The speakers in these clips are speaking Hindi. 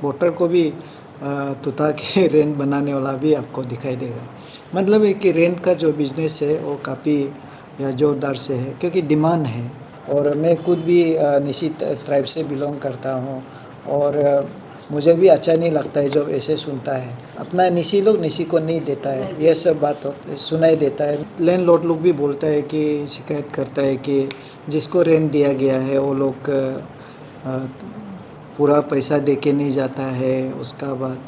वोटर को भी तुता के रेंट बनाने वाला भी आपको दिखाई देगा। मतलब है कि रेंट का जो बिज़नेस है वो काफ़ी या ज़ोरदार से है क्योंकि डिमांड है। और मैं खुद भी निसी ट्राइब से बिलोंग करता हूँ और मुझे भी अच्छा नहीं लगता है जब ऐसे सुनता है। अपना निसी लोग निसी को नहीं देता है, ये सब बात सुनाई देता है। लैंडलॉर्ड लोग भी बोलता है कि शिकायत करता है कि जिसको रेंट दिया गया है वो लोग पूरा पैसा दे के नहीं जाता है, उसका बाद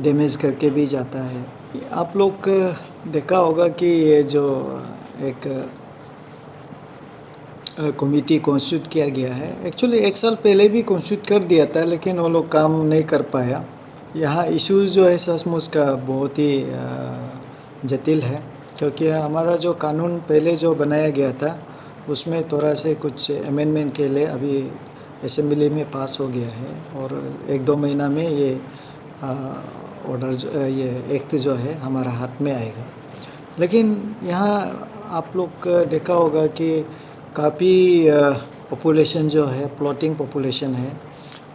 डैमेज करके भी जाता है। आप लोग देखा होगा कि ये जो एक कमेटी कॉन्स्टिट्यूट किया गया है, एक्चुअली 1 साल पहले भी कॉन्स्टिट्यूट कर दिया था लेकिन वो लोग काम नहीं कर पाया। यहाँ इश्यूज़ जो है सचमुच का बहुत ही जटिल है क्योंकि हमारा जो कानून पहले जो बनाया गया था उसमें थोड़ा से कुछ अमेंडमेंट के लिए अभी असेंबली में पास हो गया है और 1-2 महीना में ये ऑर्डर ये एक्ट जो है हमारा हाथ में आएगा। लेकिन यहाँ आप लोग देखा होगा कि काफ़ी पॉपुलेशन जो है प्लॉटिंग पॉपुलेशन है,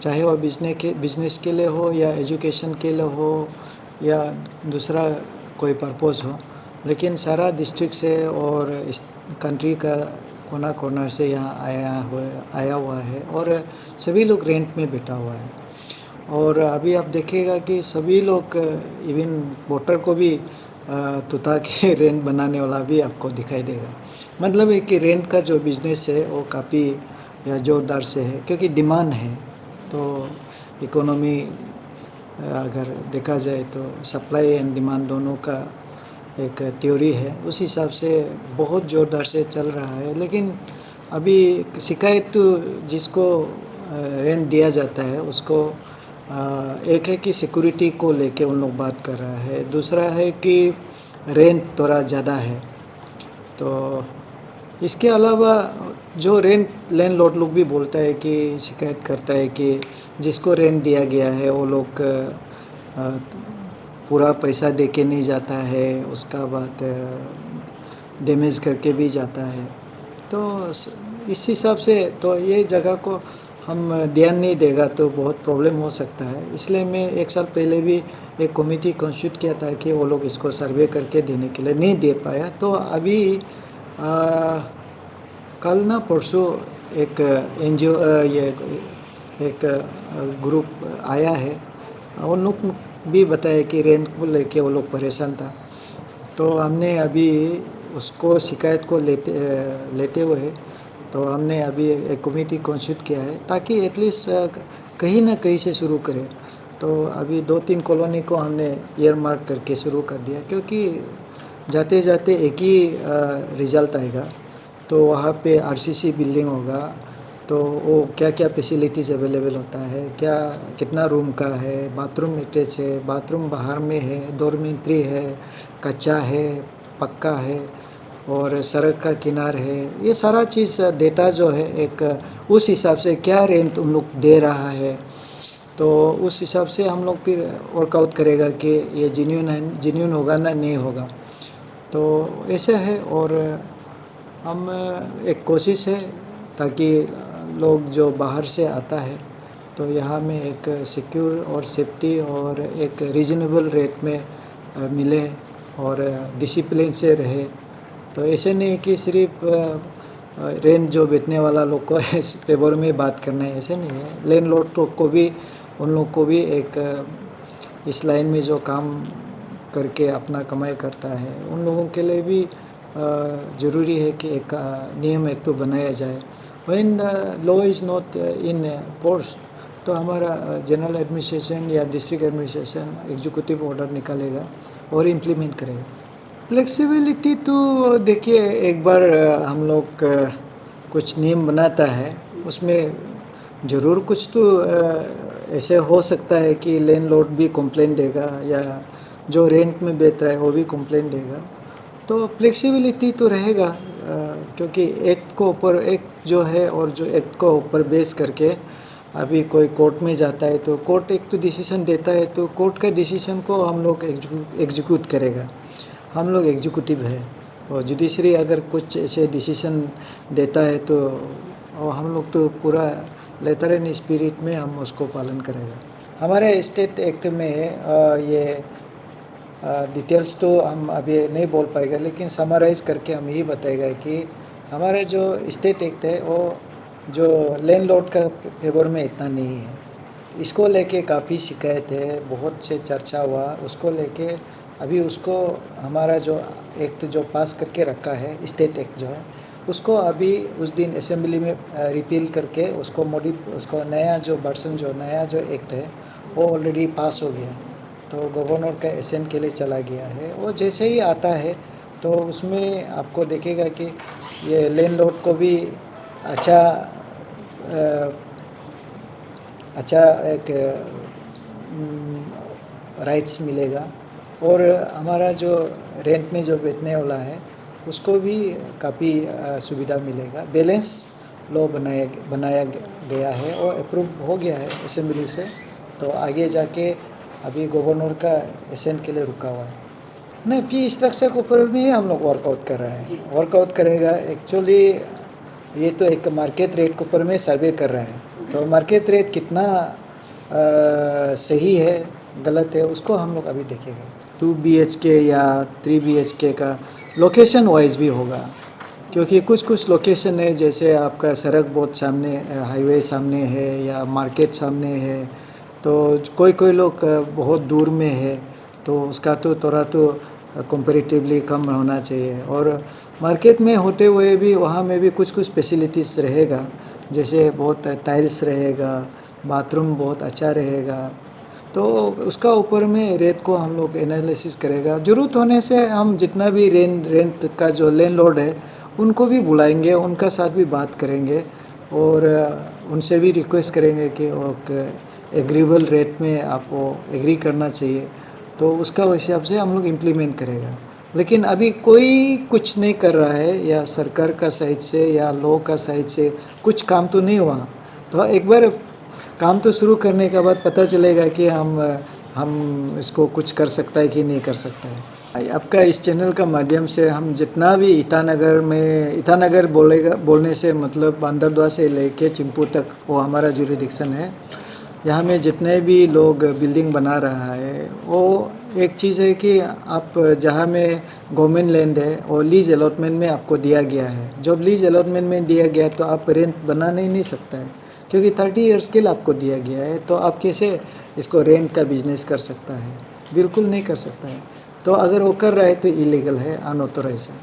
चाहे वह बिजनेस के लिए हो या एजुकेशन के लिए हो या दूसरा कोई पर्पस हो, लेकिन सारा डिस्ट्रिक्ट से और इस कंट्री का कोना कोना से यहाँ आया हुआ है और सभी लोग रेंट में बैठा हुआ है। और अभी आप देखिएगा कि सभी लोग इवन वोटर को भी तुता के रेंट बनाने वाला भी आपको दिखाई देगा। मतलब है कि रेंट का जो बिज़नेस है वो काफ़ी या ज़ोरदार से है क्योंकि डिमांड है। तो इकोनॉमी अगर देखा जाए तो सप्लाई एंड डिमांड दोनों का एक थ्योरी है, उस हिसाब से बहुत ज़ोरदार से चल रहा है। लेकिन अभी शिकायत तो जिसको रेंट दिया जाता है उसको एक है कि सिक्योरिटी को लेके उन लोग बात कर रहा है, दूसरा है कि रेंट थोड़ा ज़्यादा है। तो इसके अलावा जो रेंट लैंडलॉर्ड लोग भी बोलता है कि शिकायत करता है कि जिसको रेंट दिया गया है वो लोग पूरा पैसा दे के नहीं जाता है, उसका बाद डैमेज करके भी जाता है। तो इस हिसाब से तो ये जगह को हम ध्यान नहीं देगा तो बहुत प्रॉब्लम हो सकता है। इसलिए मैं 1 साल पहले भी एक कमेटी कॉन्स्टिट्यूट किया था कि वो लोग इसको सर्वे करके देने के लिए नहीं दे पाया। तो अभी कल ना परसों एक NGO ये एक ग्रुप आया है, उन लोग भी बताया कि रेंट को लेके वो लोग परेशान था। तो हमने अभी उसको शिकायत को लेते हुए तो हमने अभी एक कमेटी कॉन्स्टिट्यूट किया है ताकि एटलीस्ट कहीं ना कहीं से शुरू करें। तो अभी 2-3 कॉलोनी को हमने ईयर मार्क करके शुरू कर दिया क्योंकि जाते जाते एक ही रिज़ल्ट आएगा। तो वहाँ पे RCC बिल्डिंग होगा तो वो क्या क्या फैसिलिटीज़ अवेलेबल होता है, क्या कितना रूम का है, बाथरूम अटैच है, बाथरूम बाहर में है, डॉर्मेट्री है, कच्चा है, पक्का है और सड़क का किनार है, ये सारा चीज़ डेटा जो है एक उस हिसाब से क्या रेंट उन लोग दे रहा है। तो उस हिसाब से हम लोग फिर वर्कआउट करेगा कि ये जेन्युइन होगा ना नहीं होगा। तो ऐसे है और हम एक कोशिश है ताकि लोग जो बाहर से आता है तो यहाँ में एक सिक्योर और सेफ्टी और एक रीजनेबल रेट में मिले और डिसिप्लिन से रहे। तो ऐसे नहीं कि सिर्फ रेंट जो बेचने वाला लोग को इस फेवर में बात करना है, ऐसे नहीं है। लैंडलॉर्ड को भी उन लोग को भी एक इस लाइन में जो काम करके अपना कमाई करता है उन लोगों के लिए भी ज़रूरी है कि एक नियम एक तो बनाया जाए। When the law is not in force तो हमारा जनरल एडमिनिस्ट्रेशन या डिस्ट्रिक्ट एडमिनिस्ट्रेशन एग्जीक्यूटिव ऑर्डर निकालेगा और इम्प्लीमेंट करेगा। फ्लेक्सिबिलिटी तो देखिए एक बार हम लोग कुछ नियम बनाता है उसमें ज़रूर कुछ तो ऐसे हो सकता है कि लैंडलॉर्ड भी कंप्लेंट देगा या जो रेंट में बेच रहा है वो भी कंप्लेंट देगा। तो फ्लेक्सिबिलिटी तो रहेगा क्योंकि एक्ट को ऊपर एक्ट जो है और जो एक्ट को ऊपर बेस करके अभी कोई कोर्ट में जाता है तो कोर्ट एक तो डिसीजन देता है तो कोर्ट का डिसीजन को हम लोग एग्जीक्यूट करेगा। हम लोग एग्जीक्यूटिव है और जुडिशरी अगर कुछ ऐसे डिसीजन देता है तो और हम लोग तो पूरा लेथरन स्पिरिट में हम उसको पालन करेगा। हमारे स्टेट एक्ट में ये डिटेल्स तो हम अभी नहीं बोल पाएगा, लेकिन समराइज़ करके हम यही बताएगा कि हमारे जो स्टेट एक्ट है वो जो लैंडलॉर्ड का फेवर में इतना नहीं है। इसको लेके काफ़ी शिकायत है, बहुत से चर्चा हुआ उसको लेके। अभी उसको हमारा जो एक्ट जो पास करके रखा है स्टेट एक्ट जो है, उसको अभी उस दिन असेंबली में रिपील करके उसको नया जो वर्सन जो नया जो एक्ट है वो ऑलरेडी पास हो गया, तो गवर्नर का एसेंट के लिए चला गया है। वो जैसे ही आता है तो उसमें आपको देखेगा कि ये लैंडलॉर्ड को भी अच्छा अच्छा एक राइट्स मिलेगा, और हमारा जो रेंट में जो बैठने वाला है उसको भी काफ़ी सुविधा मिलेगा। बैलेंस लॉ बनाया गया है और अप्रूव हो गया है असेंबली से, तो आगे जाके अभी गवर्नर का एसेंट के लिए रुका हुआ है। नहीं, फी स्ट्रक्चर के ऊपर भी हम लोग वर्कआउट कर रहे हैं, वर्कआउट करेगा। एक्चुअली ये तो एक मार्केट रेट के ऊपर में सर्वे कर रहा है, तो मार्केट रेट कितना सही है गलत है उसको हम लोग अभी देखेंगे। 2 BHK या 3 BHK का लोकेशन वाइज भी होगा, क्योंकि कुछ कुछ लोकेशन है जैसे आपका सड़क बहुत सामने, हाईवे सामने है या मार्केट सामने है, तो कोई कोई लोग बहुत दूर में है, तो उसका तो थोड़ा तो कंपैरेटिवली कम होना चाहिए। और मार्केट में होते हुए भी वहाँ में भी कुछ कुछ फैसिलिटीज़ रहेगा, जैसे बहुत टाइल्स रहेगा, बाथरूम बहुत अच्छा रहेगा, तो उसका ऊपर में रेट को हम लोग एनालिसिस करेगा। ज़रूरत होने से हम जितना भी रेंट का जो लैंडलॉर्ड है उनको भी बुलाएंगे, उनका साथ भी बात करेंगे और उनसे भी रिक्वेस्ट करेंगे कि वो एग्रीबल रेट में आपको एग्री करना चाहिए, तो उसका हिसाब से हम लोग इम्प्लीमेंट करेगा। लेकिन अभी कोई कुछ नहीं कर रहा है, या सरकार का साइड से या लॉ का साइड से कुछ काम तो नहीं हुआ, तो एक बार काम तो शुरू करने के बाद पता चलेगा कि हम इसको कुछ कर सकता है कि नहीं कर सकता है। आपका इस चैनल का माध्यम से हम जितना भी ईटानगर बोलने से मतलब बांदरदुआ से लेके चिंपू तक वो हमारा जुरिडिक्शन है। यहाँ में जितने भी लोग बिल्डिंग बना रहा है, वो एक चीज़ है कि आप जहाँ में गवर्नमेंट लैंड है और लीज अलॉटमेंट में आपको दिया गया है। जब लीज अलॉटमेंट में दिया गया तो आप रेंट बनाने ही नहीं सकता है, क्योंकि 30 ईयर्स के लिए आपको दिया गया है, तो आप कैसे इसको रेंट का बिजनेस कर सकता है? बिल्कुल नहीं कर सकता है। तो अगर वो कर रहा है तो इलीगल है, अनऑथोराइज है।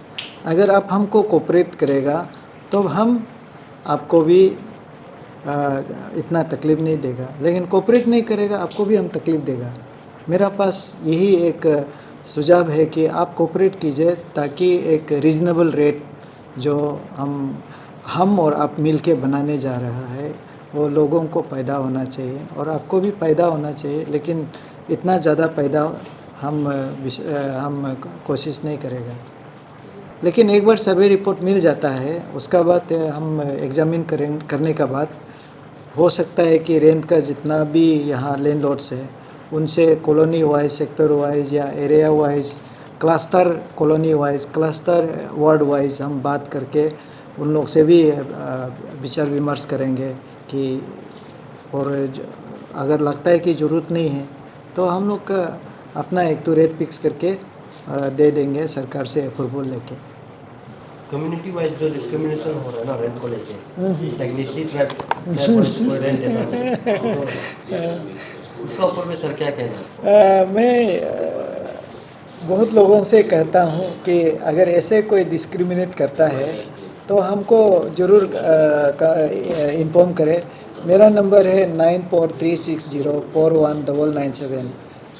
अगर आप हमको कोऑपरेट करेगा तो हम आपको भी इतना तकलीफ़ नहीं देगा, लेकिन कोऑपरेट नहीं करेगा आपको भी हम तकलीफ़ देगा। मेरा पास यही एक सुझाव है कि आप कोऑपरेट कीजिए, ताकि एक रीज़नेबल रेट जो हम और आप मिल के बनाने जा रहा है वो लोगों को पैदा होना चाहिए और आपको भी पैदा होना चाहिए, लेकिन इतना ज़्यादा पैदा हम कोशिश नहीं करेगा। लेकिन एक बार सर्वे रिपोर्ट मिल जाता है, उसका बाद हम एग्जामिन करने का बाद हो सकता है कि रेंट का जितना भी यहाँ लैंडलॉर्ड्स है उनसे कॉलोनी वाइज, सेक्टर वाइज या area wise, cluster colony wise, cluster ward wise हम बात करके उन लोग से भी विचार विमर्श करेंगे कि और अगर लगता है कि ज़रूरत नहीं है तो हम लोग का अपना एक तो रेट फिक्स करके दे देंगे सरकार से अप्रूवल लेके। कम्युनिटी वाइज जो डिस्क्रिमिनेशन हो रहा है ना रेंट को लेके, टेक्नीसी ट्रैप कोई रेंट देता है, तो उसका ऊपर में सर क्या कहना है? मैं बहुत लोगों से कहता हूँ कि अगर ऐसे कोई डिस्क्रिमिनेट करता है तो हमको ज़रूर इन्फॉर्म करें। मेरा नंबर है 9436041997,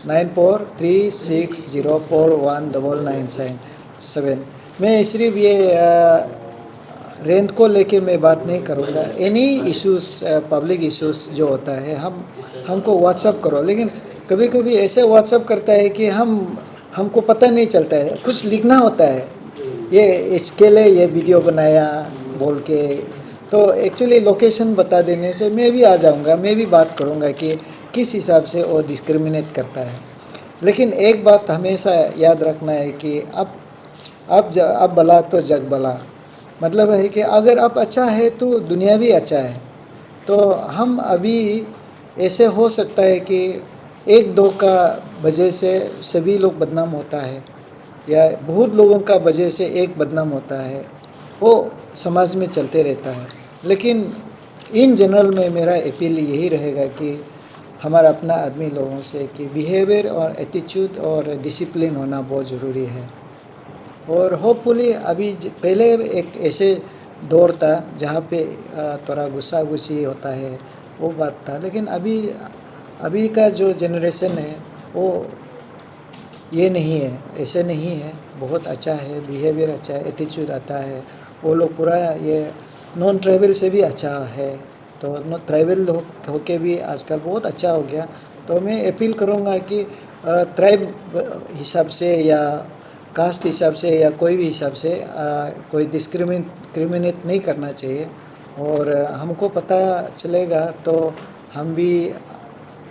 9436041997। मैं सिर्फ ये रेंट को लेके मैं बात नहीं करूँगा। एनी इश्यूज़, पब्लिक इश्यूज़ जो होता है हमको व्हाट्सअप करो, लेकिन कभी कभी ऐसे व्हाट्सअप करता है कि हमको पता नहीं चलता है, कुछ लिखना होता है ये इसके लिए ये वीडियो बनाया बोल के, तो एक्चुअली लोकेशन बता देने से मैं भी आ जाऊंगा, मैं भी बात करूंगा कि किस हिसाब से वो डिस्क्रिमिनेट करता है। लेकिन एक बात हमेशा याद रखना है कि अब भला तो जग भला, मतलब है कि अगर आप अच्छा है तो दुनिया भी अच्छा है। तो हम अभी ऐसे हो सकता है कि एक दो का वजह से सभी लोग बदनाम होता है, या बहुत लोगों का वजह से एक बदनाम होता है, वो समाज में चलते रहता है। लेकिन इन जनरल में मेरा अपील यही रहेगा कि हमारा अपना आदमी लोगों से कि बिहेवियर और एटीट्यूड और डिसिप्लिन होना बहुत ज़रूरी है। और होपफुली अभी पहले एक ऐसे दौर था जहाँ पे थोड़ा गुस्सा गुस्सी होता है, वो बात था। लेकिन अभी अभी का जो जनरेशन है वो ये नहीं है, ऐसे नहीं है, बहुत अच्छा है, बिहेवियर अच्छा है, एटीट्यूड आता है। वो लोग पूरा ये नॉन ट्राइबल से भी अच्छा है, तो ट्राइबल होके भी आजकल बहुत अच्छा हो गया। तो मैं अपील करूँगा कि ट्राइब हिसाब से या कास्ट हिसाब से या कोई भी हिसाब से कोई क्रिमिनेट नहीं करना चाहिए। और हमको पता चलेगा तो हम भी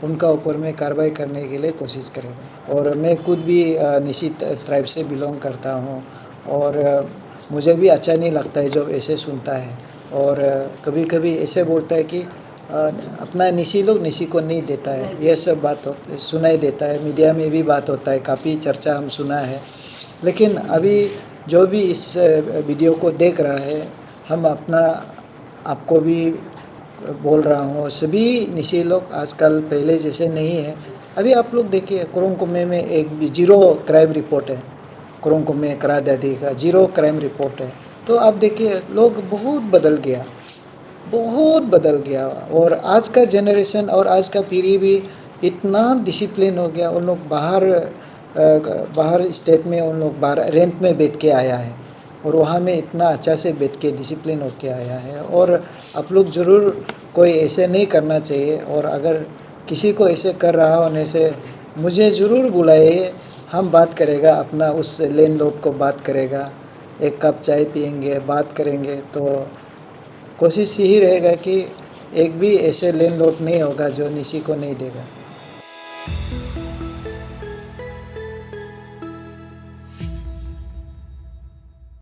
उनका ऊपर में कार्रवाई करने के लिए कोशिश करेगा। और मैं खुद भी निशी ट्राइब से बिलोंग करता हूँ, और मुझे भी अच्छा नहीं लगता है जब ऐसे सुनता है। और कभी कभी ऐसे बोलता है कि अपना निशी लोग निशी को नहीं देता है, ये सब बात सुनाई देता है, मीडिया में भी बात होता है, काफ़ी चर्चा हम सुना है। लेकिन अभी जो भी इस वीडियो को देख रहा है, हम अपना आपको भी बोल रहा हूँ, सभी निशी लोग आजकल पहले जैसे नहीं है। अभी आप लोग देखिए कुरुंग कुमे में एक जीरो क्राइम रिपोर्ट है, कुरुंग कुमे करा दादी का जीरो क्राइम रिपोर्ट है। तो आप देखिए लोग बहुत बदल गया, बहुत बदल गया। और आज का जनरेशन और आज का पीढ़ी भी इतना डिसिप्लिन हो गया। उन लोग बाहर स्टेट में उन लोग बाहर रेंट में बैठ के आया है, और वहाँ में इतना अच्छा से बैठ के डिसिप्लिन होके आया है। और आप लोग ज़रूर कोई ऐसे नहीं करना चाहिए। और अगर किसी को ऐसे कर रहा होने से मुझे ज़रूर बुलाइए, हम बात करेगा, अपना उस लैंडलॉर्ड को बात करेगा, एक कप चाय पियेंगे, बात करेंगे। तो कोशिश यही रहेगा कि एक भी ऐसे लैंडलॉर्ड नहीं होगा जो निशी को नहीं देगा।